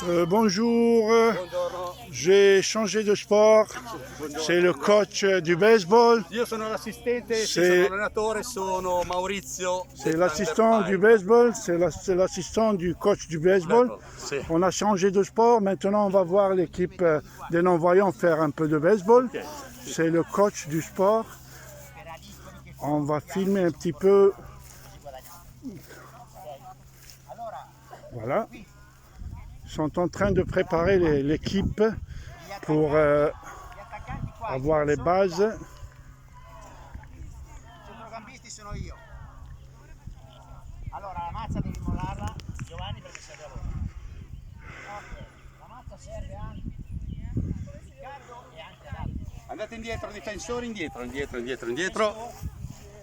Bonjour, Buongiorno. j'ai changé de sport, c'est le coach du baseball, Io sono l'assistente, sì, C'est- sono l'allenatore, sono Maurizio. c'est del l'assistant Thunder du Five. baseball, c'est l'assistant du coach du baseball. Baseball, sì. On a changé de sport, maintenant on va voir l'équipe des non-voyants faire un peu de baseball. C'est le coach du sport. On va filmer un petit peu. Voilà. Ils sont en train de préparer l'équipe pour avoir les bases. I centrocampisti sono io. Allora la mazza devi mollarla, Giovanni, perché serve a loro. Ok, la mazza serve anche a Riccardo e anche ad altri. Andate indietro, difensori, indietro.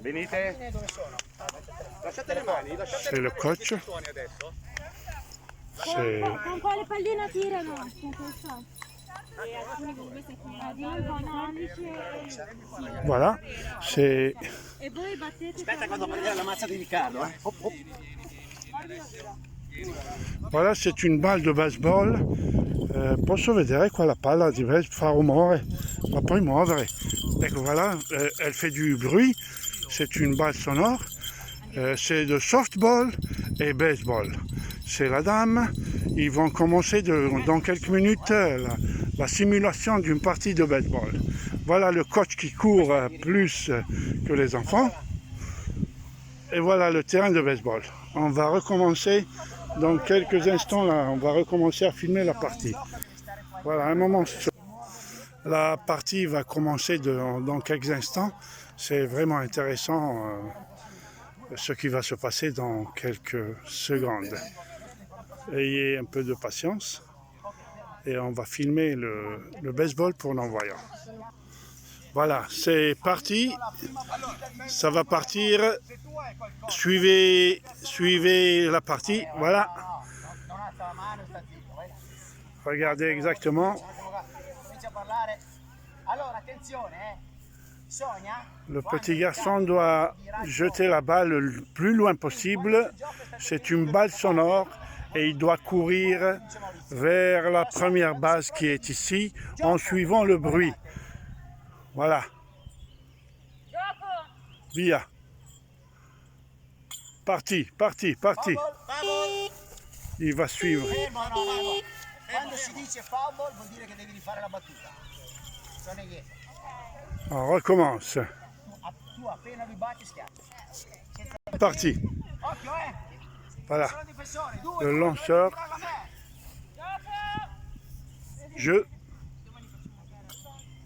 Venite. Dove sono? Lasciate le mani, lasciate C'est le coach. i suoni adesso. C'est Con quale pallina tirano? Con questa? Di noi canonici voilà. C'est e voi battete. Aspetta quando prendiamo la mazza di Riccardo, eh. Voilà, c'est une balle de baseball. Posso vedere qua la palla di baseball fa rumore, ma poi muovere. Ecco, voilà, elle fait du bruit. C'est une balle sonore. C'est de softball et baseball. C'est la dame. Ils vont commencer dans quelques minutes la simulation d'une partie de baseball. Voilà le coach qui court plus que les enfants. Et voilà le terrain de baseball. On va recommencer dans quelques instants là. On va recommencer à filmer la partie. Voilà, un moment. La partie va commencer dans quelques instants. C'est vraiment intéressant ce qui va se passer dans quelques secondes. Ayez un peu de patience et on va filmer le baseball pour non-voyants. Voilà, c'est parti. Ça va partir. Suivez la partie. Voilà. Non alza la mano e sta zitto, vai là. Regardez exactement. Comincia a parlare. Allora, attenzione, Sonia. Le petit garçon doit jeter la balle le plus loin possible. C'est une balle sonore et il doit courir vers la première base qui est ici en suivant le bruit. Voilà. Via. Parti. Il va suivre. Fermo, no. Quando si dice foul vuol dire che devi rifare la battuta. Sono indietro. On recommence. Tu appena lui batti schiacci. Parti. Occhio, Voilà. sono difensori, due. Le lanceur. Tocca a me. Jeu.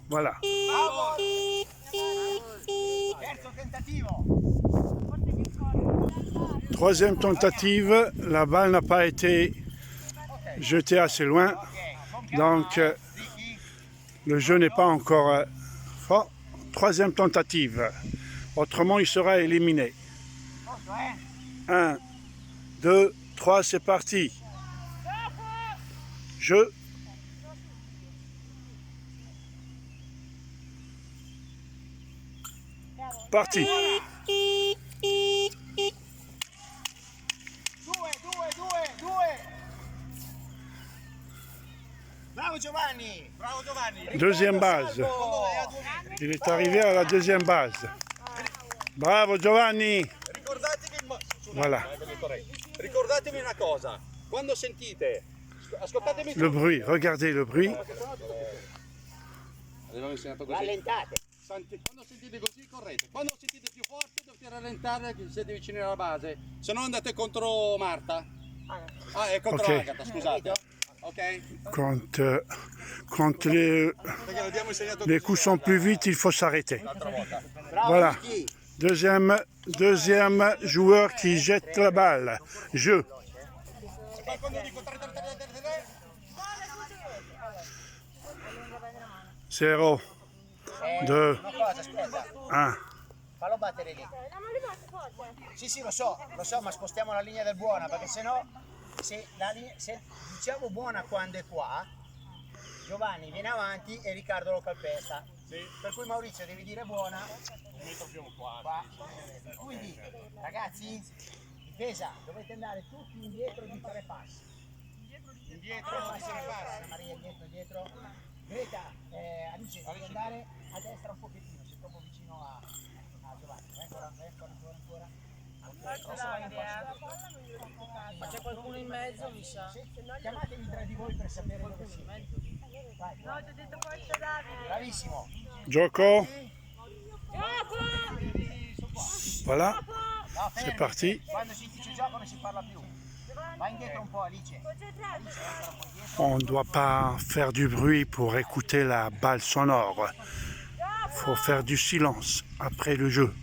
Voilà. Foul. Terzo tentativo. Troisième tentative. La balle n'a pas été jetée assez loin. Donc, le jeu n'est pas encore fort. Troisième tentative. Autrement, il sera éliminé. Occhio, 1, 2, 3, c'est parti. Jeu. Parti. Due. Bravo Giovanni. Deuxième base. Il est arrivé à la deuxième base. Bravo Giovanni. Voilà. Ricordatevi una cosa, quando sentite, ascoltatemi Le bruit. Regardez le bruit. Avevo insegnato così. Rallentate. Quando sentite così correte, quando sentite più forte dovete rallentare che siete vicini alla base, se no andate contro Marta. Ah, è contro Ok. Agatha, scusate. Ok? Quand les Perché l'abbiamo insegnato coups così sont plus vite, il faut s'arrêter. l'altra volta. Bravo Voilà. Ricky. Deuxième joueur qui jette la balle. Jeu. Se qualcuno dico 3. 0, 2, Una cosa, aspetta. 1. Fallo battere lì. Sì, lo so, ma spostiamo la linea del buona, perché sennò se diciamo buona quando è qua, Giovanni viene avanti e Riccardo lo calpesta. Sì. Per cui Maurizio devi dire buona. Un metro più qua. Quindi, ragazzi, difesa, dovete andare tutti indietro di 3 passi. Indietro. destro. Greta, Alice, devi andare a destra un pochettino, sei troppo vicino a Giovanni. Ancora. Ma c'è qualcuno in mezzo, mi sa? Chiamatemi tra di voi per sapere dove siete. Vai. No, ti ho detto forza Davide. Bravissimo. Gioco. Voilà, No, c'est fermi. parti. Quando si dice gioco non si parla più. Vai indietro un po', Alice. On ne doit pas faire du bruit pour écouter la balle sonore. Il faut faire du silence après le jeu.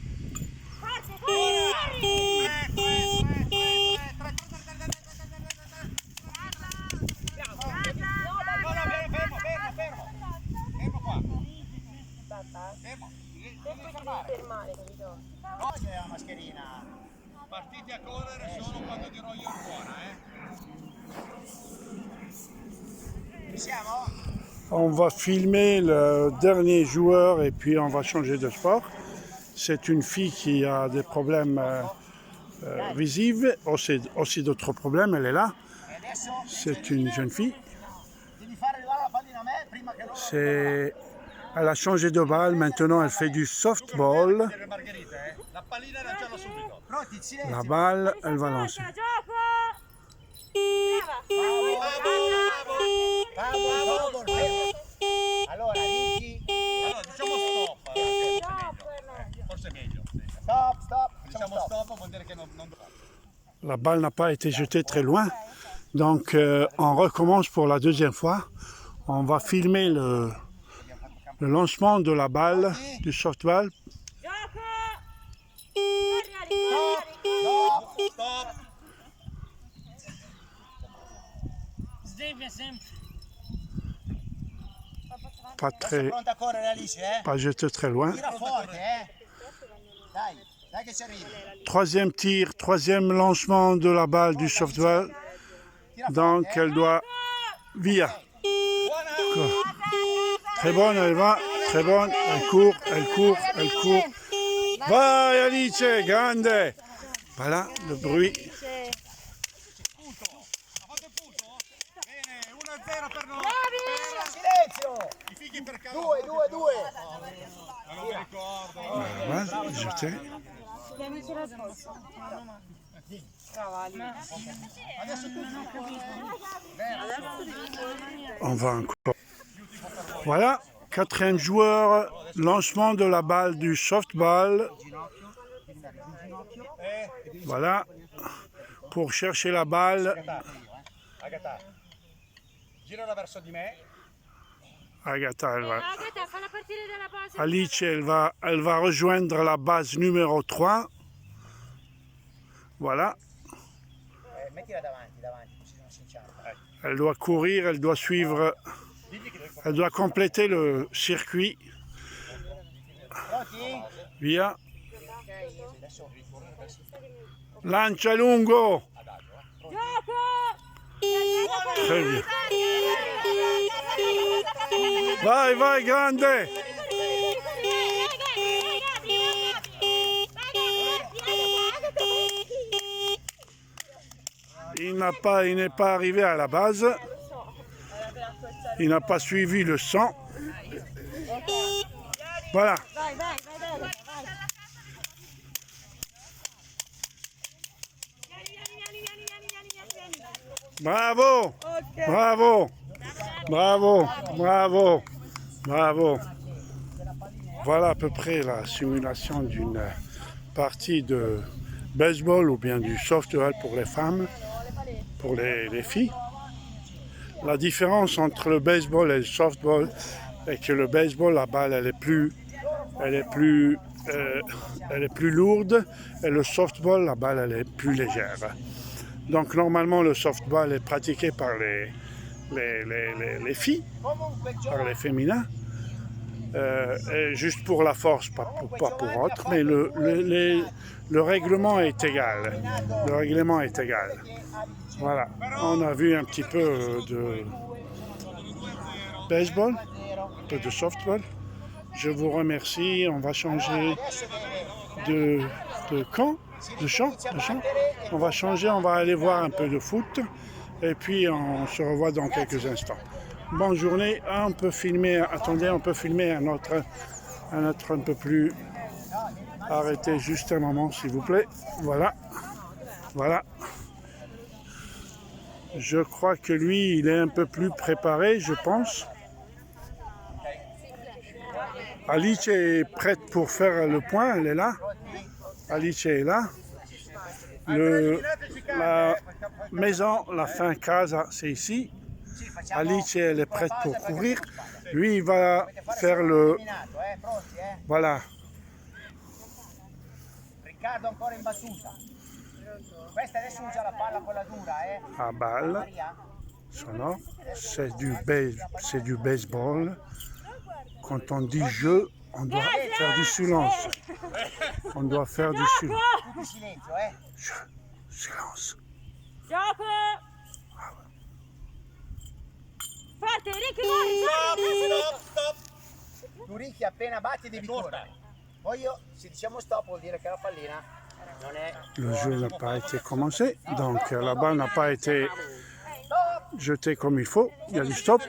Fermo qua. Fermo. Devi fermare. No, c'è la mascherina. Partite a correre solo quando dirò io il buona, Ci siamo? On va filmer le dernier joueur et puis on va changer de sport. C'est une fille qui a des problèmes visibles, aussi d'autres problèmes, elle est là. E adesso C'est une jeune fille. devi fare arrivare la pallina a me prima che loro... Elle a changé de balle, maintenant elle fait du softball. Le margherite, La pallina lanciarla subito. Pronti, silenzio. La balle, elle va lancer. Bravo, fermo. Allora, Ricky, Allora, diciamo stop. Forse è meglio. stop. Diciamo stop vuol dire che non La balle n'a pas été jetée très loin. Donc on recommence pour la deuxième fois. On va filmer le lancement de la balle, du softball. Stop. Sveglia sempre. Pronta a correre, Alice, Pas jeté très loin. Tira forte, Dai che ci arrivi. Troisième tir, troisième lancement de la balle du softball. Donc elle doit via. Très bonne, elle va, très bonne, elle court. Vai Alice, grande. Voilà le bruit. Ha fatto il punto? Bene, 1-0 per noi. Silenzio. I figli per caso. 2. Non mi ricordo. Voilà, jeté. On va encore. Voilà, quatrième joueur, lancement de la balle du softball. Voilà, pour chercher la balle. Agatha. Girala verso di me. Agatha, elle va. Agatha, falla partire dalla base. Alice, elle va rejoindre la base numéro 3. Voilà, Mettila davanti, così non si inciampa. elle doit courir, elle doit suivre, elle doit compléter le circuit. Pronti? Via. Lancia lungo. Très bien. Vai, grande. Il n'est pas arrivé à la base. Il n'a pas suivi le 100. Voilà. Bravo. Voilà à peu près la simulation d'une partie de baseball ou bien du softball pour les femmes, pour les filles. La différence entre le baseball et le softball est que le baseball, la balle, elle est plus lourde, et le softball, la balle, elle est plus légère. Donc normalement, le softball est pratiqué par les filles, par les féminins, et juste pour la force, pas pour autre, mais le règlement est égal. Le règlement est égal. Voilà, on a vu un petit peu de baseball, un peu de softball. Je vous remercie, on va changer de champ. On va changer, on va aller voir un peu de foot et puis on se revoit dans quelques instants. bonne journée. Ah, on peut filmer, attendez, on peut filmer un autre un peu plus. Arrêtez juste un moment, s'il vous plaît. Voilà. Voilà. Je crois que lui, il est un peu plus préparé, je pense. Alice est prête pour faire le point, elle est là. Alice est là. La maison, la fin casa, c'est ici. Alice, elle est prête pour courir. Lui, il va faire le... Voilà. Riccardo ancora in battuta. Questa adesso usa la palla quella dura, À balle, sonore, c'est du baseball. Quand on dit jeu, on doit faire du silence. On doit faire du silence. Tutti silenzio, Jeu, silence. Gioco! Forte, Ricky, muori! Tu Ricky appena batti devi correre. Poi io, se diciamo stop vuol dire che la pallina non è... Le jeu n'a pas été commencé, donc la balle n'a pas été jetée comme il faut. Il y a du stop.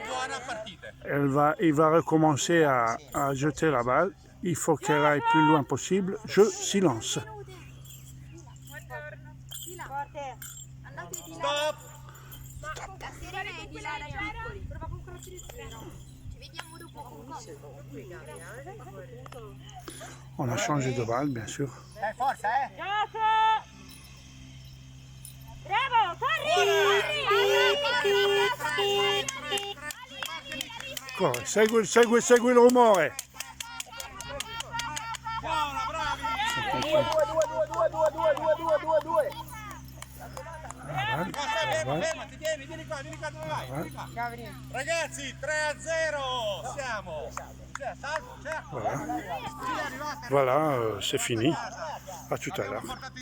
Il va recommencer à jeter la balle. Il faut qu'elle aille plus loin possible. Jeu, silence. Stop! La sirena è di là dai piccoli. Prova con croce di freno. Ci vediamo dopo con On a changé de balle, bien sûr. Forza, Gioco! Bravo, corri! Corre, segui il rumore. Buona, bravi! 2. Fermati, vieni qua dove vai? Vieni qua. Ragazzi, 3-0! Siamo! Salvo, certo! Voilà, c'est fini. À tout à l'heure.